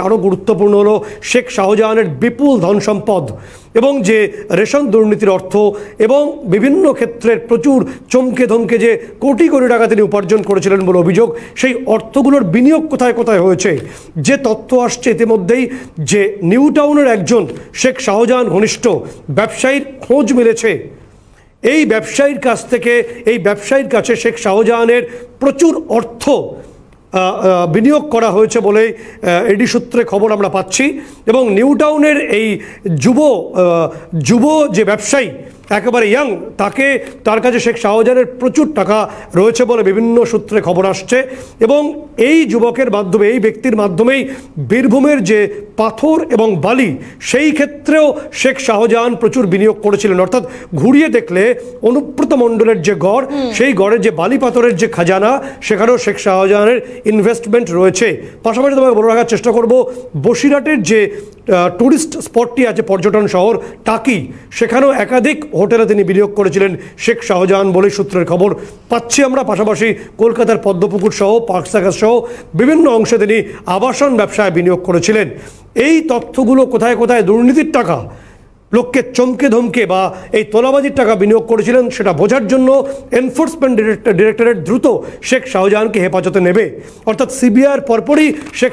আরও গুরুত্বপূর্ণ হলো শেখ শাহজাহানের বিপুল ধন সম্পদ এবং যে রেশন দুর্নীতির অর্থ এবং বিভিন্ন ক্ষেত্রের প্রচুর চমকে ধমকে যে কোটি কোটি টাকা তিনি উপার্জন করেছিলেন বলে অভিযোগ, সেই অর্থগুলোর বিনিয়োগ কোথায় কোথায় হয়েছে যে তথ্য আসছে ইতিমধ্যেই যে নিউ টাউনের একজন শেখ শাহজাহান ঘনিষ্ঠ ব্যবসায়ীর খোঁজ মিলেছে। এই ব্যবসায়ীর কাছে শেখ শাহজাহানের প্রচুর অর্থ বিনিয়োগ করা হয়েছে বলে এডি সূত্রে খবর আমরা পাচ্ছি। এবং নিউ টাউনের এই যুব যে ব্যবসায়ী একেবারে ইয়াং, তার কাছে শেখ শাহজাহানের প্রচুর টাকা রয়েছে বলে বিভিন্ন সূত্রে খবর আসছে। এবং এই যুবকের মাধ্যমে, এই ব্যক্তির মাধ্যমেই বীরভূমের যে পাথর এবং বালি, সেই ক্ষেত্রেও শেখ শাহজাহান প্রচুর বিনিয়োগ করেছিলেন। অর্থাৎ ঘুরিয়ে দেখলে অনুব্রত মণ্ডলের যে গড়, সেই গড়ের যে বালি পাথরের যে খাজানা, সেখানেও শেখ শাহজাহানের ইনভেস্টমেন্ট রয়েছে। পাশাপাশি তোমাকে বলে রাখার চেষ্টা করব, বসিরহাটের যে টুরিস্ট স্পটটি আছে, পর্যটন শহর টাকি, সেখানেও একাধিক হোটেলে তিনি বিনিয়োগ করেছিলেন শেখ শাহজাহান বলে সূত্রের খবর পাচ্ছি আমরা। পাশাপাশি কলকাতার পদ্মপুকুর সহ পার্কসার্কাস সহ বিভিন্ন অংশে তিনি আবাসন ব্যবসায় বিনিয়োগ করেছিলেন। এই তথ্যগুলো কোথায় কোথায় দুর্নীতির টাকা, লোককে চমকে ধমকে বা এই তোলাবাজির টাকা বিনিয়োগ করেছিলেন, সেটা বোঝার জন্য এনফোর্সমেন্ট ডিরেক্টরেট দ্রুত শেখ শাহজাহানকে হেফাজতে নেবে। অর্থাৎ সিবিআইয়ের পরপরই শেখ